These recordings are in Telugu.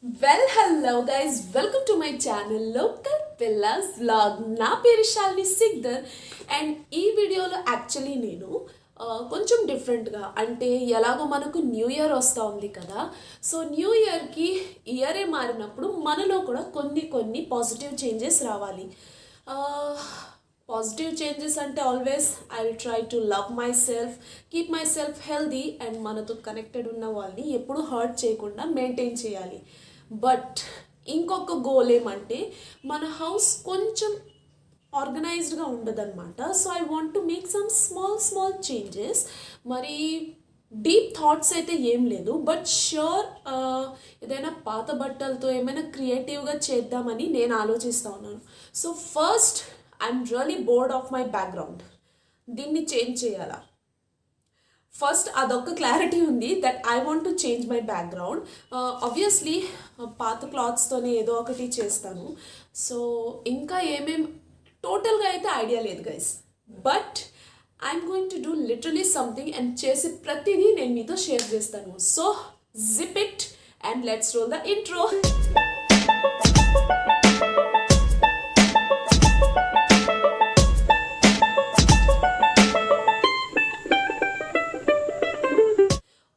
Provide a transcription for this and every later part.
Hello guys, welcome to my channel Local Pillas Vlog. నా పేరు శాలిని సిగ్దర్ అండ్ ఈ వీడియోలో యాక్చువల్లీ నేను కొంచెం డిఫరెంట్గా అంటే ఎలాగో మనకు న్యూ ఇయర్ వస్తూ ఉంది కదా. సో న్యూ ఇయర్కి ఇయరే మారినప్పుడు మనలో కూడా కొన్ని పాజిటివ్ చేంజెస్ రావాలి. పాజిటివ్ చేంజెస్ అంటే always I will try to love my self, keep my self healthy and మనతో కనెక్టెడ్ ఉన్న వాళ్ళని ఎప్పుడు హర్ట్ చేయకుండా మెయింటైన్ చేయాలి. బట్ ఇంకొక గోల్ ఏమంటే మన హౌస్ కొంచెం ఆర్గనైజ్డ్గా ఉండదన్నమాట. So I want to make some small changes. మరి డీప్ థాట్స్ అయితే ఏం లేదు, బట్ ష్యూర్ ఏదైనా పాత బట్టలతో ఏమైనా క్రియేటివ్గా చేద్దామని నేను ఆలోచిస్తూ ఉన్నాను. So first I'm really board of my background. దీన్ని చేంజ్ చేయాలా? ఫస్ట్ అదొక క్లారిటీ ఉంది that I want to change my background. Obviously పాత క్లాత్స్తోనే ఏదో ఒకటి చేస్తాను. సో ఇంకా ఏమేం టోటల్గా అయితే ఐడియా లేదు guys, but I'm going to do literally something and చేసి ప్రతిదీ నేను మీతో షేర్ చేస్తాను. So zip it and let's roll the intro.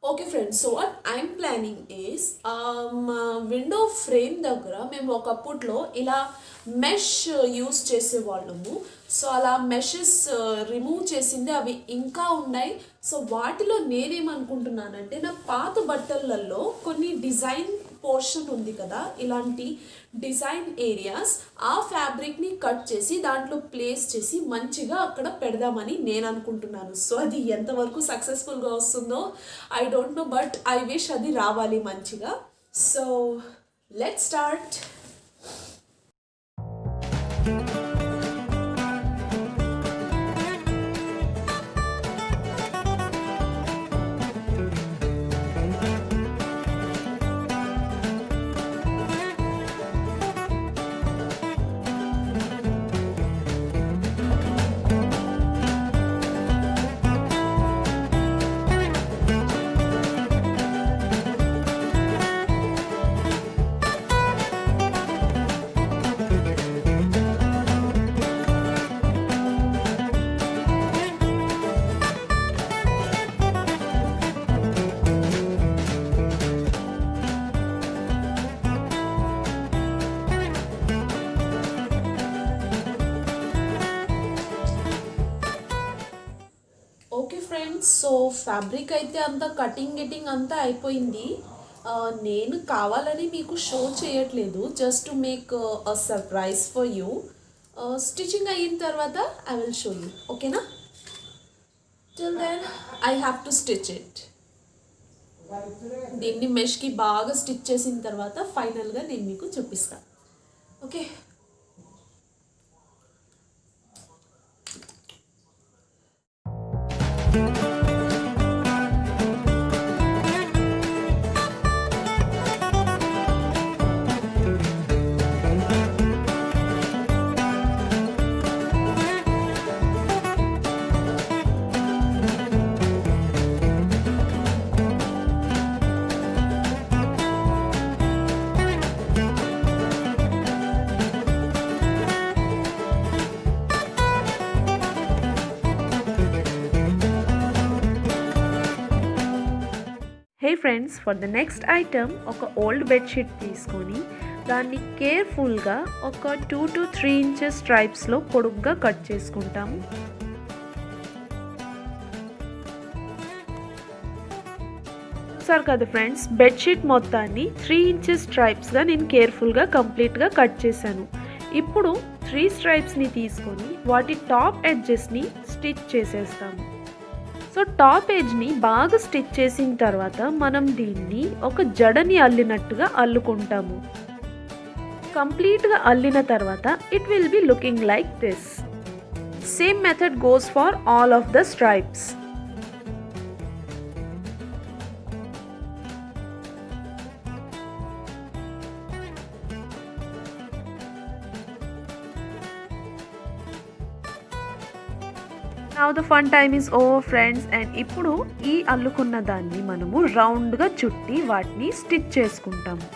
Okay friends, so what I'm planning is window frame దగ్గర మేము ఒకప్పట్లో ఇలా మెష్ యూస్ చేసేవాళ్ళము. సో అలా మెషెస్ రిమూవ్ చేసింది అవి ఇంకా ఉన్నాయి. సో వాటిలో నేనేమనుకుంటున్నానంటే నా పాత బట్టలలో కొన్ని డిజైన్ పోర్షన్ ఉంది కదా, ఇలాంటి డిజైన్ ఏరియాస్, ఆ ఫ్యాబ్రిక్ని కట్ చేసి దాంట్లో ప్లేస్ చేసి మంచిగా అక్కడ పెడదామని నేను అనుకుంటున్నాను. సో అది ఎంతవరకు సక్సెస్ఫుల్గా వస్తుందో I don't know, but I wish అది రావాలి మంచిగా. So let's start. Okay friends, so fabric అయితే అంతా కటింగ్ అంతా అయిపోయింది. నేను కావాలని మీకు షో చేయట్లేదు, just to make a surprise for you. Stitching అయిన తర్వాత ఐ విల్ షో యూ, ఓకేనా? Till then I have to stitch it. దీన్ని మెష్కి బాగా స్టిచ్ చేసిన తర్వాత ఫైనల్గా నేను మీకు చూపిస్తాను. Okay, hey friends, for the next item ఒక ఓల్డ్ బెడ్షీట్ తీసుకొని దాన్ని కేర్ఫుల్గా ఒక 2 to 3 ఇంచెస్ స్ట్రైప్స్లో పొడుగ్గా కట్ చేసుకుంటాము. చూసారు కదా ఫ్రెండ్స్, బెడ్షీట్ మొత్తాన్ని 3 ఇంచెస్ స్ట్రైప్స్గా నేను కేర్ఫుల్గా కంప్లీట్గా కట్ చేశాను. ఇప్పుడు 3 స్ట్రైప్స్ని తీసుకొని వాటి టాప్ ఎడ్జెస్ని స్టిచ్ చేసేస్తాము. సో టాప్ ఎడ్జ్ని బాగా స్టిచ్ చేసిన తర్వాత మనం దీన్ని ఒక జడని అల్లినట్టుగా అల్లుకుంటాము. కంప్లీట్గా అల్లిన తర్వాత it will be looking like this. Same method goes for all of the stripes. Now the fun time is over friends, and ఇప్పుడు ఈ అల్లుకున్న దాన్ని మనము రౌండ్గా చుట్టి వాటిని స్టిచ్ చేసుకుంటాము.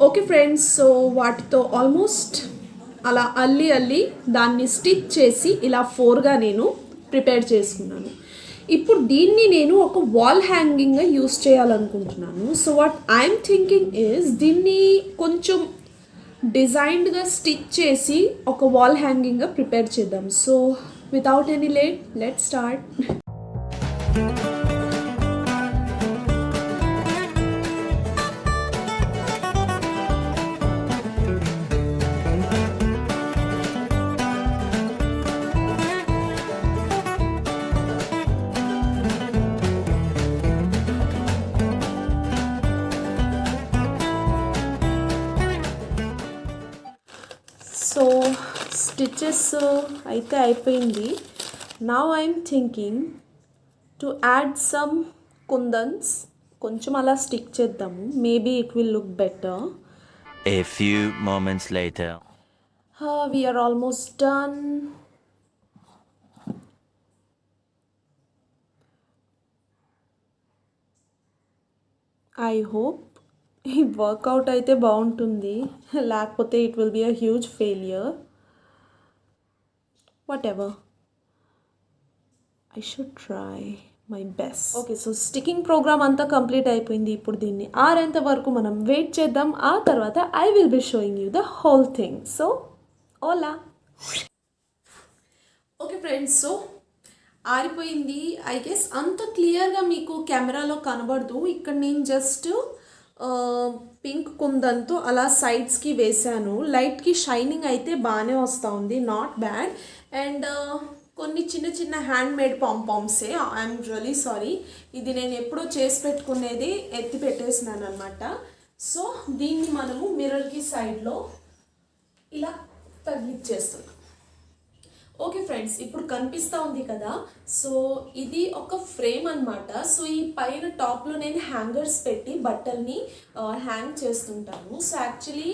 ఓకే ఫ్రెండ్స్, సో వాటితో ఆల్మోస్ట్ అలా అల్లి దాన్ని స్టిచ్ చేసి ఇలా ఫోర్గా నేను ప్రిపేర్ చేసుకున్నాను. ఇప్పుడు దీన్ని నేను ఒక వాల్ హ్యాంగింగ్గా యూస్ చేయాలనుకుంటున్నాను. So what I'm thinking is దీన్ని కొంచెం డిజైన్డ్గా స్టిచ్ చేసి ఒక వాల్ హ్యాంగింగ్గా ప్రిపేర్ చేద్దాం. So without any late, let start. So stitches అయితే అయిపోయింది. Now I'm thinking to add some కుందన్స్. కొంచెం అలా స్టిక్ చేద్దాము, maybe it will look better. A few moments later. We are almost done. I hope ఈ వర్కౌట్ అయితే బాగుంటుంది, లేకపోతే it will be a huge failure. Whatever, I should try my best. Okay, so sticking programme అంతా కంప్లీట్ అయిపోయింది. ఇప్పుడు దీన్ని ఆరేంత వరకు మనం వెయిట్ చేద్దాం. ఆ తర్వాత I will be showing you the whole thing. So voila. Okay friends, so ఆరిపోయింది. ఐ గెస్ అంత క్లియర్గా మీకు కెమెరాలో కనబడదు. ఇక్కడ నేను జస్ట్ పింక్ కుందంతో అలా సైడ్స్కి వేసాను. లైట్కి షైనింగ్ అయితే బాగానే వస్తూ ఉంది, నాట్ బ్యాడ్. అండ్ కొన్ని చిన్న చిన్న హ్యాండ్ మేడ్ పాంపామ్సే. ఐఎమ్ రియలీ సారీ, ఇది నేను ఎప్పుడో చేసి పెట్టుకునేది ఎత్తి పెట్టేసినాను అనమాట. సో దీన్ని మనము మిర్రర్కి సైడ్లో ఇలా తగిలిచ్చేస్తున్నాం. ఓకే ఫ్రెండ్స్, ఇప్పుడు కనిపిస్తూ ఉంది కదా. సో ఇది ఒక ఫ్రేమ్ అనమాట. సో ఈ పైన టాప్లో నేను హ్యాంగర్స్ పెట్టి బట్టల్ని హ్యాంగ్ చేస్తుంటాను. సో యాక్చువల్లీ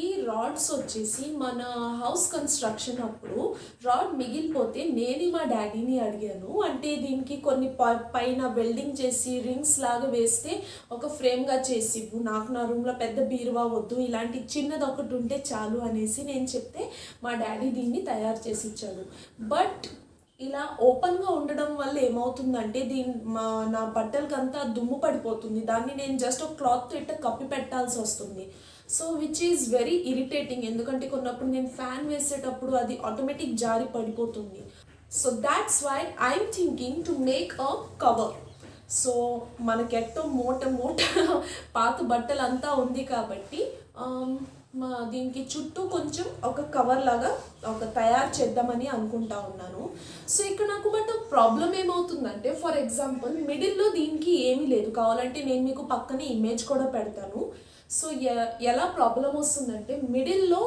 ఈ రాడ్స్ వచ్చేసి మన హౌస్ కన్స్ట్రక్షన్ అప్పుడు రాడ్ మిగిలిపోతే నేను మా డాడీని అడిగాను. అంటే దీనికి కొన్ని పైన వెల్డింగ్ చేసి రింగ్స్ లాగా వేస్తే ఒక ఫ్రేమ్గా చేసి ఇవ్వు, నాకు నా రూమ్లో పెద్ద బీరువా వద్దు, ఇలాంటి చిన్నది ఒకటి ఉంటే చాలు అనేసి నేను చెప్తే మా డాడీ దీన్ని తయారు చేసి ఇచ్చాడు. బట్ ఇలా ఓపెన్గా ఉండడం వల్ల ఏమవుతుందంటే నా బట్టలకంతా దుమ్ము పడిపోతుంది. దాన్ని నేను జస్ట్ ఒక క్లాత్ ఇట్ట కప్పి పెట్టాల్సి వస్తుంది. So which is very irritating, ఎందుకంటే కొన్నప్పుడు నేను ఫ్యాన్ వేసేటప్పుడు అది ఆటోమేటిక్ జారి పడిపోతుంది. So that's why I'm thinking to make a cover. So మనకెట్టో మూట పాత బట్టలు అంతా ఉంది కాబట్టి దీనికి చుట్టూ కొంచెం ఒక కవర్ లాగా ఒక తయారు చేద్దామని అనుకుంటా ఉన్నాను. సో ఇక్కడ నాకు బట్ ప్రాబ్లం ఏమవుతుందంటే, ఫర్ ఎగ్జాంపుల్ మిడిల్లో దీనికి ఏమీ లేదు. కావాలంటే నేను మీకు పక్కనే ఇమేజ్ కూడా పెడతాను. సో ఎలా ప్రాబ్లం వస్తుందంటే, మిడిల్లో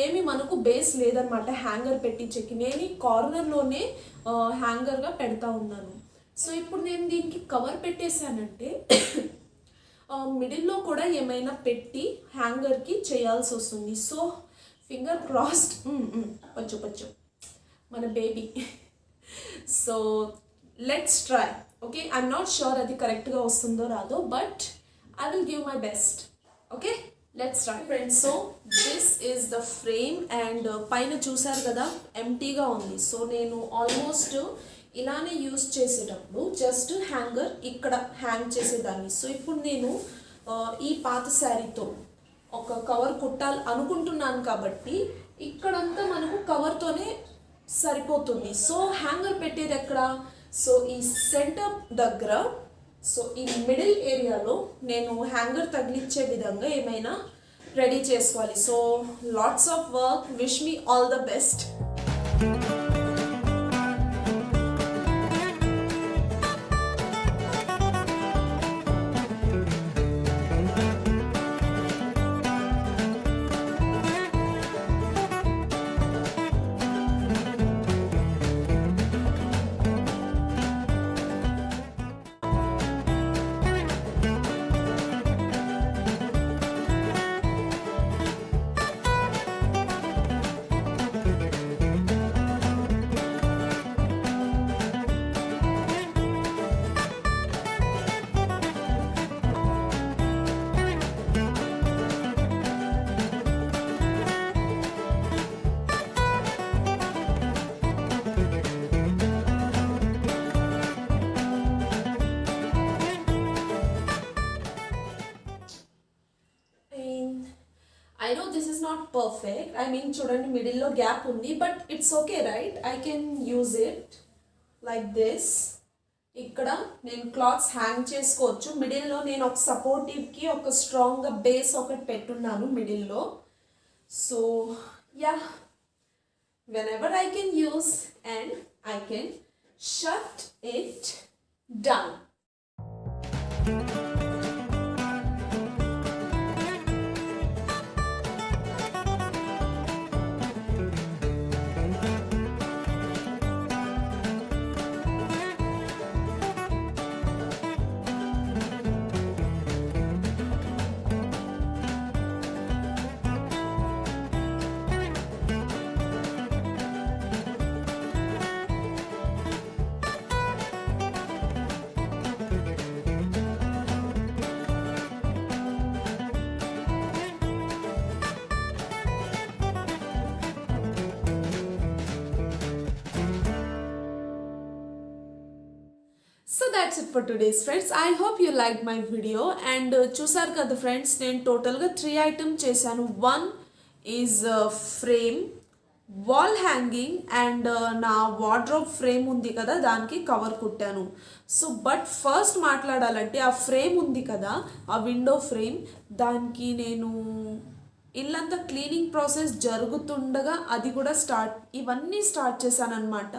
ఏమి మనకు బేస్ లేదనమాట హ్యాంగర్ పెట్టించేకి. నేను ఈ కార్నర్లోనే హ్యాంగర్గా పెడతా ఉన్నాను. సో ఇప్పుడు నేను దీనికి కవర్ పెట్టేశానంటే మిడిల్లో కూడా ఏమైనా పెట్టి హ్యాంగర్కి చేయాల్సి వస్తుంది. So finger crossed. పచ్చు మన baby. So let's try. Okay, I'm not sure అది కరెక్ట్గా వస్తుందో రాదో, but I will give my best. Okay, let's try friends. So this is the frame and పైన చూసారు కదా ఎంటీగా ఉంది. సో నేను ఆల్మోస్ట్ ఇలానే యూస్ చేసేటప్పుడు జస్ట్ హ్యాంగర్ ఇక్కడ హ్యాంగ్ చేసేదాన్ని. సో ఇప్పుడు నేను ఈ పాత శారీతో ఒక కవర్ కుట్టాలి అనుకుంటున్నాను కాబట్టి ఇక్కడంతా మనకు కవర్తోనే సరిపోతుంది. సో హ్యాంగర్ పెట్టేది ఎక్కడ? సో ఈ సెంటర్ దగ్గర. సో ఈ మిడిల్ ఏరియాలో నేను హ్యాంగర్ తగిలించే విధంగా ఏమైనా రెడీ చేసుకోవాలి. So lots of work, wish me all the best. I know this is not perfect. I mean, చూడండి మిడిల్లో గ్యాప్ ఉంది, but it's okay right. I can use it like this. ఇక్కడ నేను క్లాత్స్ హ్యాంగ్ చేసుకోవచ్చు. మిడిల్లో నేను ఒక సపోర్టివ్కి ఒక స్ట్రాంగ్గా బేస్ ఒకటి పెట్టున్నాను మిడిల్లో. So yeah, whenever I can use and I can shut it down. So that's it for today's friends. I hope you liked my video and చూసారు కదా ఫ్రెండ్స్, నేను టోటల్గా 3 ఐటమ్ చేశాను. 1 is frame, wall hanging and నా వార్డ్రోబ్ ఫ్రేమ్ ఉంది కదా దానికి కవర్ కుట్టాను. సో బట్ ఫస్ట్ మాట్లాడాలంటే ఆ ఫ్రేమ్ ఉంది కదా, ఆ విండో ఫ్రేమ్, దానికి నేను ఇల్లంతా క్లీనింగ్ ప్రాసెస్ జరుగుతుండగా అది కూడా ఇవన్నీ స్టార్ట్ చేశాను అనమాట.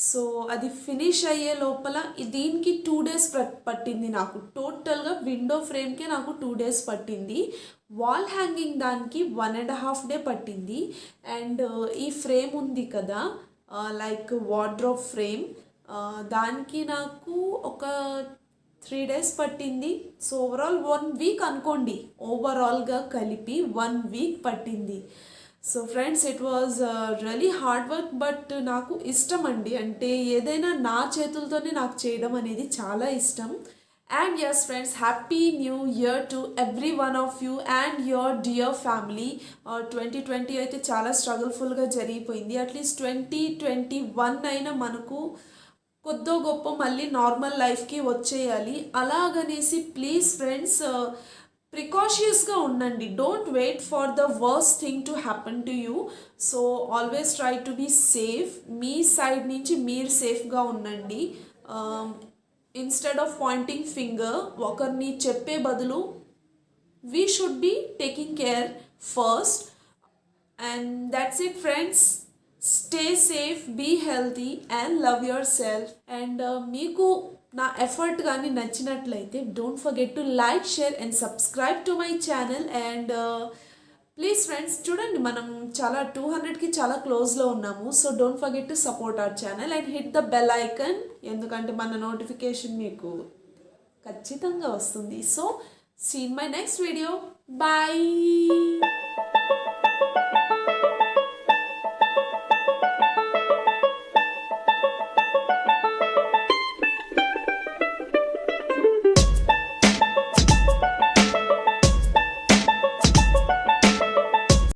సో అది ఫినిష్ అయ్యే లోపల దీనికి 2 days పట్టింది నాకు. టోటల్గా విండో ఫ్రేమ్కే నాకు 2 days పట్టింది. వాల్ హ్యాంగింగ్ దానికి 1.5 day పట్టింది. అండ్ ఈ ఫ్రేమ్ ఉంది కదా లైక్ వార్డ్రోబ్ ఫ్రేమ్, దానికి నాకు ఒక 3 days పట్టింది. సో ఓవరాల్ 1 week అనుకోండి, ఓవరాల్గా కలిపి 1 week పట్టింది. So friends, it was really hard work, but నాకు ఇష్టం అండి. అంటే ఏదైనా నా చేతులతోనే నాకు చేయడం అనేది చాలా ఇష్టం. And yes friends, happy new year to everyone of you and your dear family. 2020 అయితే చాలా స్ట్రగుల్ఫుల్గా జరిగిపోయింది. అట్లీస్ట్ 2021 అయినా మనకు కొద్దో గొప్ప మళ్ళీ నార్మల్ లైఫ్కి వచ్చేయాలి. అలాగనేసి ప్లీజ్ ఫ్రెండ్స్ ప్రికాషియస్గా ఉండండి. Don't wait for the worst thing to happen to you. So always try to be safe. మీ సైడ్ నుంచి మీరు సేఫ్గా ఉండండి. ఇన్స్టెడ్ ఆఫ్ పాయింటింగ్ ఫింగర్, ఒకరిని చెప్పే బదులు we should be taking care first. And that's it friends. Stay safe, be healthy and love yourself. అండ్ మీకు నా ఎఫర్ట్ కానీ నచ్చినట్లయితే don't forget to like, share and subscribe to my channel. And please friends, చూడండి మనం చాలా 200కి చాలా క్లోజ్లో ఉన్నాము. So don't forget to support our channel and hit the bell icon, ఎందుకంటే మన నోటిఫికేషన్ మీకు ఖచ్చితంగా వస్తుంది. So see in my next video. Bye.